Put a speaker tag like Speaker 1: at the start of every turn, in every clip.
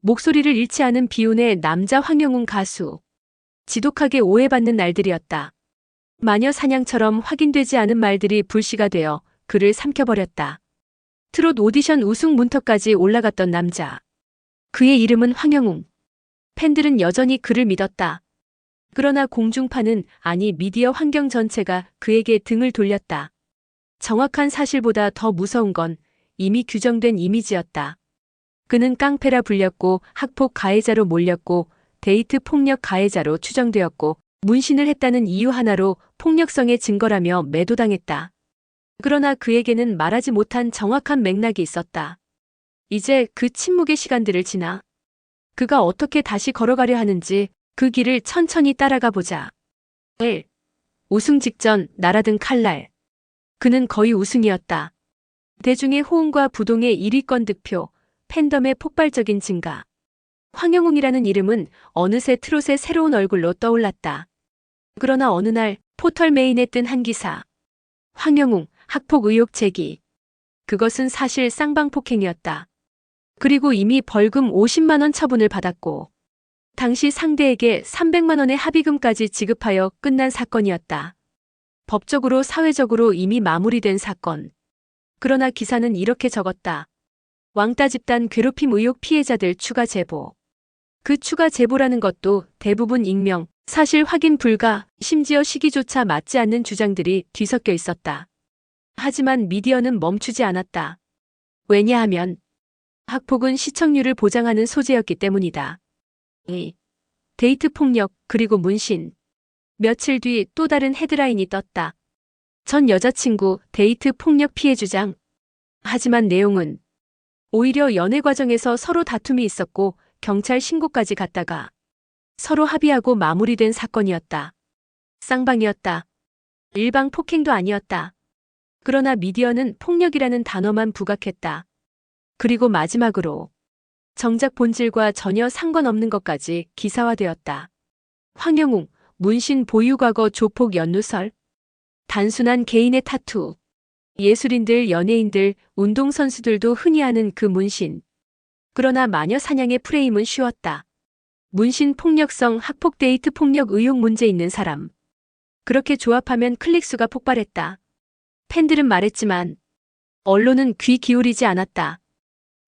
Speaker 1: 목소리를 잃지 않은 비운의 남자 황영웅 가수. 지독하게 오해받는 날들이었다. 마녀 사냥처럼 확인되지 않은 말들이 불씨가 되어 그를 삼켜버렸다. 트롯 오디션 우승 문턱까지 올라갔던 남자. 그의 이름은 황영웅. 팬들은 여전히 그를 믿었다. 그러나 공중파는, 아니 미디어 환경 전체가 그에게 등을 돌렸다. 정확한 사실보다 더 무서운 건 이미 규정된 이미지였다. 그는 깡패라 불렸고 학폭 가해자로 몰렸고 데이트 폭력 가해자로 추정되었고 문신을 했다는 이유 하나로 폭력성의 증거라며 매도당했다. 그러나 그에게는 말하지 못한 정확한 맥락이 있었다. 이제 그 침묵의 시간들을 지나 그가 어떻게 다시 걸어가려 하는지 그 길을 천천히 따라가 보자. 1. 우승 직전 날아든 칼날. 그는 거의 우승이었다. 대중의 호응과 부동의 1위권 득표, 팬덤의 폭발적인 증가. 황영웅이라는 이름은 어느새 트롯의 새로운 얼굴로 떠올랐다. 그러나 어느 날 포털 메인에 뜬 한 기사. 황영웅, 학폭 의혹 제기. 그것은 사실 쌍방폭행이었다. 그리고 이미 벌금 50만 원 처분을 받았고 당시 상대에게 300만 원의 합의금까지 지급하여 끝난 사건이었다. 법적으로 사회적으로 이미 마무리된 사건. 그러나 기사는 이렇게 적었다. 왕따 집단 괴롭힘 의혹 피해자들 추가 제보. 그 추가 제보라는 것도 대부분 익명, 사실 확인 불가, 심지어 시기조차 맞지 않는 주장들이 뒤섞여 있었다. 하지만 미디어는 멈추지 않았다. 왜냐하면 학폭은 시청률을 보장하는 소재였기 때문이다. 2. 데이트 폭력 그리고 문신. 며칠 뒤 또 다른 헤드라인이 떴다. 전 여자친구 데이트 폭력 피해 주장. 하지만 내용은 오히려 연애 과정에서 서로 다툼이 있었고 경찰 신고까지 갔다가 서로 합의하고 마무리된 사건이었다. 쌍방이었다. 일방 폭행도 아니었다. 그러나 미디어는 폭력이라는 단어만 부각했다. 그리고 마지막으로 정작 본질과 전혀 상관없는 것까지 기사화되었다. 황영웅, 문신 보유 과거 조폭 연루설. 단순한 개인의 타투. 예술인들, 연예인들, 운동선수들도 흔히 하는 그 문신. 그러나 마녀 사냥의 프레임은 쉬웠다. 문신 폭력성, 학폭 데이트 폭력 의혹 문제 있는 사람. 그렇게 조합하면 클릭수가 폭발했다. 팬들은 말했지만 언론은 귀 기울이지 않았다.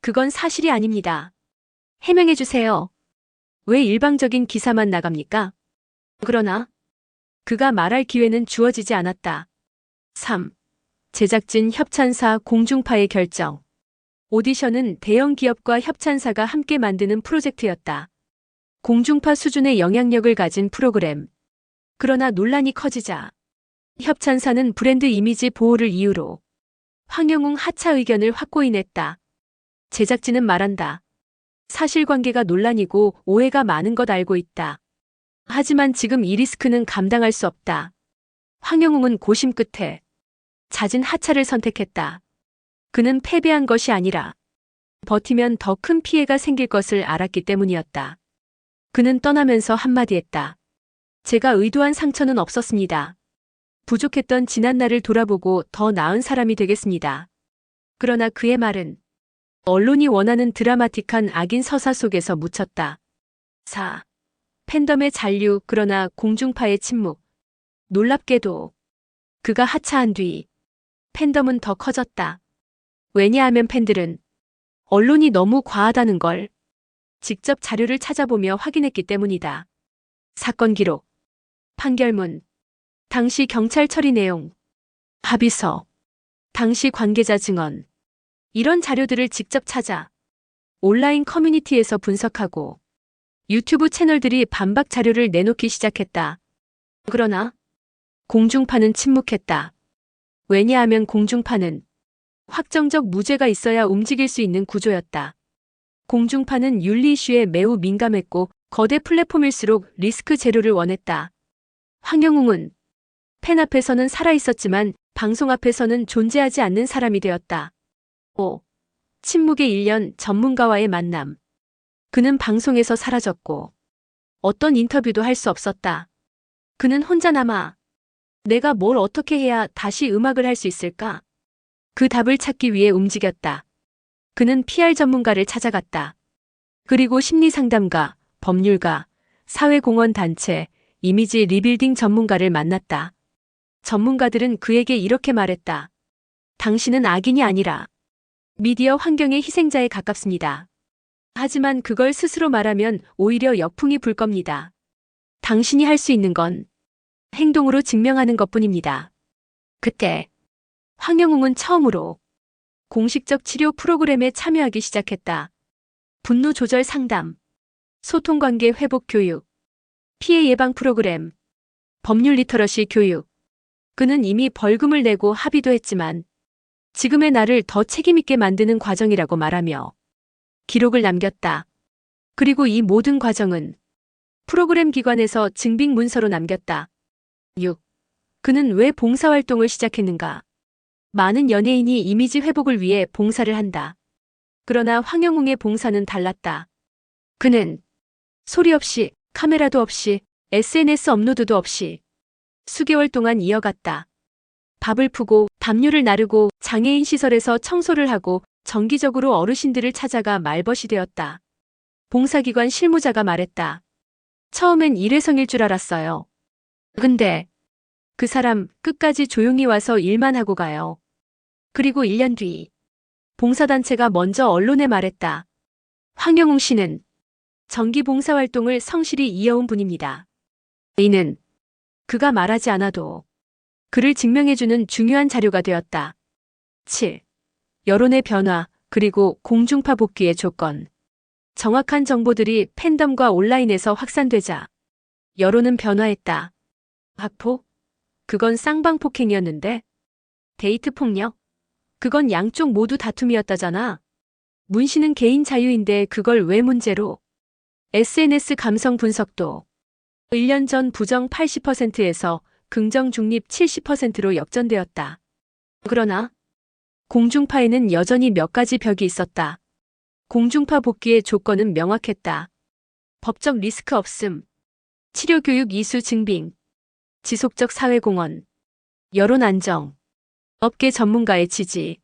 Speaker 1: 그건 사실이 아닙니다. 해명해주세요. 왜 일방적인 기사만 나갑니까? 그러나 그가 말할 기회는 주어지지 않았다. 3. 제작진 협찬사 공중파의 결정. 오디션은 대형 기업과 협찬사가 함께 만드는 프로젝트였다. 공중파 수준의 영향력을 가진 프로그램. 그러나 논란이 커지자 협찬사는 브랜드 이미지 보호를 이유로 황영웅 하차 의견을 확고히 냈다. 제작진은 말한다. 사실관계가 논란이고 오해가 많은 것 알고 있다. 하지만 지금 이 리스크는 감당할 수 없다. 황영웅은 고심 끝에 잦은 하차를 선택했다. 그는 패배한 것이 아니라 버티면 더 큰 피해가 생길 것을 알았기 때문이었다. 그는 떠나면서 한마디 했다. 제가 의도한 상처는 없었습니다. 부족했던 지난날을 돌아보고 더 나은 사람이 되겠습니다. 그러나 그의 말은 언론이 원하는 드라마틱한 악인 서사 속에서 묻혔다. 4. 팬덤의 잔류, 그러나 공중파의 침묵. 놀랍게도 그가 하차한 뒤 팬덤은 더 커졌다. 왜냐하면 팬들은 언론이 너무 과하다는 걸 직접 자료를 찾아보며 확인했기 때문이다. 사건 기록, 판결문, 당시 경찰 처리 내용, 합의서, 당시 관계자 증언. 이런 자료들을 직접 찾아 온라인 커뮤니티에서 분석하고 유튜브 채널들이 반박 자료를 내놓기 시작했다. 그러나 공중파는 침묵했다. 왜냐하면 공중파는 확정적 무죄가 있어야 움직일 수 있는 구조였다. 공중파는 윤리 이슈에 매우 민감했고 거대 플랫폼일수록 리스크 제로를 원했다. 황영웅은 팬 앞에서는 살아있었지만 방송 앞에서는 존재하지 않는 사람이 되었다. 5. 침묵의 1년 전문가와의 만남. 그는 방송에서 사라졌고 어떤 인터뷰도 할 수 없었다. 그는 혼자 남아 내가 뭘 어떻게 해야 다시 음악을 할 수 있을까? 그 답을 찾기 위해 움직였다. 그는 PR 전문가를 찾아갔다. 그리고 심리상담가, 법률가, 사회공헌단체, 이미지 리빌딩 전문가를 만났다. 전문가들은 그에게 이렇게 말했다. 당신은 악인이 아니라 미디어 환경의 희생자에 가깝습니다. 하지만 그걸 스스로 말하면 오히려 역풍이 불 겁니다. 당신이 할 수 있는 건 행동으로 증명하는 것뿐입니다. 그때 황영웅은 처음으로 공식적 치료 프로그램에 참여하기 시작했다. 분노 조절 상담, 소통관계 회복 교육, 피해 예방 프로그램, 법률 리터러시 교육. 그는 이미 벌금을 내고 합의도 했지만 지금의 나를 더 책임있게 만드는 과정이라고 말하며 기록을 남겼다. 그리고 이 모든 과정은 프로그램 기관에서 증빙 문서로 남겼다. 6. 그는 왜 봉사활동을 시작했는가? 많은 연예인이 이미지 회복을 위해 봉사를 한다. 그러나 황영웅의 봉사는 달랐다. 그는 소리 없이, 카메라도 없이, SNS 업로드도 없이 수개월 동안 이어갔다. 밥을 푸고, 담요를 나르고, 장애인 시설에서 청소를 하고, 정기적으로 어르신들을 찾아가 말벗이 되었다. 봉사기관 실무자가 말했다. 처음엔 일회성일 줄 알았어요. 근데 그 사람 끝까지 조용히 와서 일만 하고 가요. 그리고 1년 뒤 봉사단체가 먼저 언론에 말했다. 황영웅 씨는 정기 봉사활동을 성실히 이어온 분입니다. 이는 그가 말하지 않아도 그를 증명해주는 중요한 자료가 되었다. 7. 여론의 변화, 그리고 공중파 복귀의 조건. 정확한 정보들이 팬덤과 온라인에서 확산되자 여론은 변화했다. 학폭? 그건 쌍방폭행이었는데? 데이트 폭력? 그건 양쪽 모두 다툼이었다잖아. 문신은 개인 자유인데 그걸 왜 문제로? SNS 감성 분석도 1년 전 부정 80%에서 긍정 중립 70%로 역전되었다. 그러나 공중파에는 여전히 몇 가지 벽이 있었다. 공중파 복귀의 조건은 명확했다. 법적 리스크 없음, 치료교육 이수 증빙, 지속적 사회공헌, 여론 안정, 업계 전문가의 지지,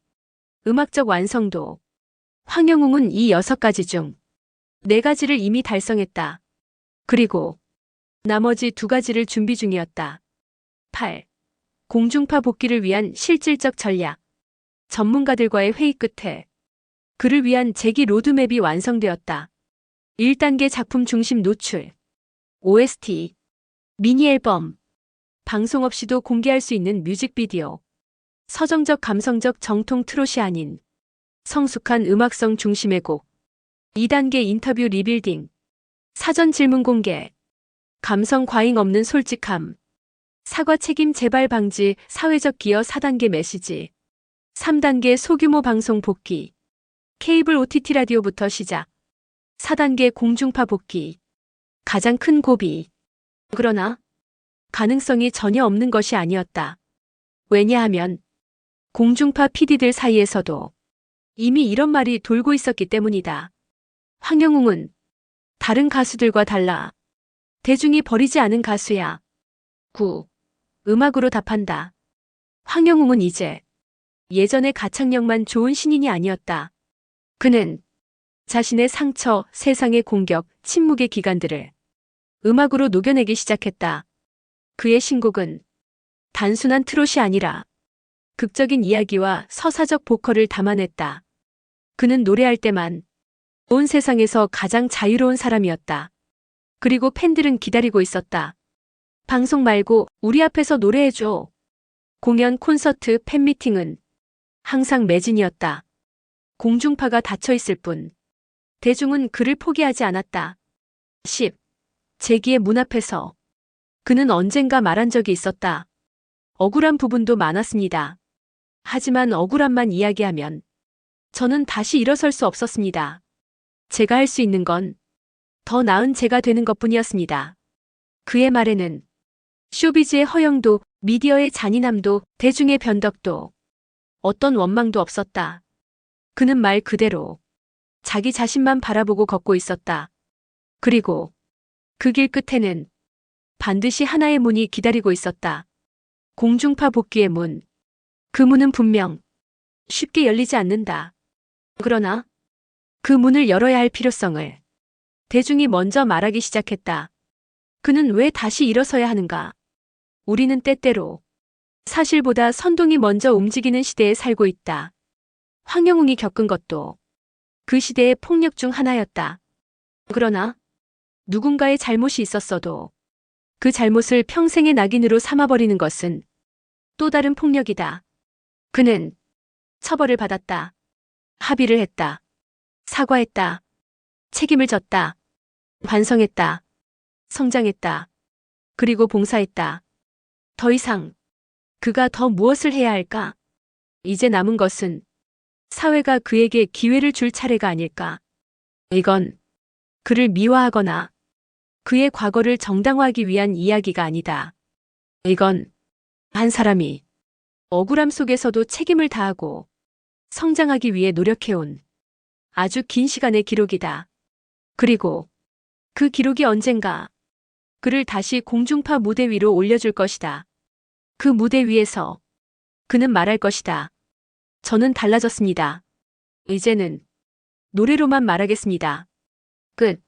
Speaker 1: 음악적 완성도. 황영웅은 이 6가지 중 4가지를 이미 달성했다. 그리고 나머지 2가지를 준비 중이었다. 8. 공중파 복귀를 위한 실질적 전략. 전문가들과의 회의 끝에 그를 위한 재기 로드맵이 완성되었다. 1단계 작품 중심 노출, OST, 미니 앨범, 방송 없이도 공개할 수 있는 뮤직비디오, 서정적 감성적 정통 트롯이 아닌 성숙한 음악성 중심의 곡, 2단계 인터뷰 리빌딩, 사전 질문 공개, 감성 과잉 없는 솔직함, 사과 책임 재발 방지 사회적 기여 4단계 메시지, 3단계 소규모 방송 복귀, 케이블 OTT 라디오부터 시작, 4단계 공중파 복귀, 가장 큰 고비. 그러나 가능성이 전혀 없는 것이 아니었다. 왜냐하면 공중파 PD들 사이에서도 이미 이런 말이 돌고 있었기 때문이다. 황영웅은 다른 가수들과 달라 대중이 버리지 않은 가수야. 9. 음악으로 답한다. 황영웅은 이제 예전의 가창력만 좋은 신인이 아니었다. 그는 자신의 상처, 세상의 공격, 침묵의 기간들을 음악으로 녹여내기 시작했다. 그의 신곡은 단순한 트롯이 아니라 극적인 이야기와 서사적 보컬을 담아냈다. 그는 노래할 때만 온 세상에서 가장 자유로운 사람이었다. 그리고 팬들은 기다리고 있었다. 방송 말고 우리 앞에서 노래해줘. 공연, 콘서트, 팬미팅은 항상 매진이었다. 공중파가 닫혀있을 뿐 대중은 그를 포기하지 않았다. 10. 재기의 문 앞에서 그는 언젠가 말한 적이 있었다. 억울한 부분도 많았습니다. 하지만 억울함만 이야기하면 저는 다시 일어설 수 없었습니다. 제가 할 수 있는 건 더 나은 제가 되는 것뿐이었습니다. 그의 말에는 쇼비즈의 허영도, 미디어의 잔인함도, 대중의 변덕도, 어떤 원망도 없었다. 그는 말 그대로 자기 자신만 바라보고 걷고 있었다. 그리고 그 길 끝에는 반드시 하나의 문이 기다리고 있었다. 공중파 복귀의 문. 그 문은 분명 쉽게 열리지 않는다. 그러나 그 문을 열어야 할 필요성을 대중이 먼저 말하기 시작했다. 그는 왜 다시 일어서야 하는가? 우리는 때때로 사실보다 선동이 먼저 움직이는 시대에 살고 있다. 황영웅이 겪은 것도 그 시대의 폭력 중 하나였다. 그러나 누군가의 잘못이 있었어도 그 잘못을 평생의 낙인으로 삼아버리는 것은 또 다른 폭력이다. 그는 처벌을 받았다. 합의를 했다. 사과했다. 책임을 졌다. 반성했다. 성장했다. 그리고 봉사했다. 더 이상 그가 더 무엇을 해야 할까? 이제 남은 것은 사회가 그에게 기회를 줄 차례가 아닐까? 이건 그를 미화하거나 그의 과거를 정당화하기 위한 이야기가 아니다. 이건 한 사람이 억울함 속에서도 책임을 다하고 성장하기 위해 노력해온 아주 긴 시간의 기록이다. 그리고 그 기록이 언젠가 그를 다시 공중파 무대 위로 올려줄 것이다. 그 무대 위에서 그는 말할 것이다. 저는 달라졌습니다. 이제는 노래로만 말하겠습니다. 끝.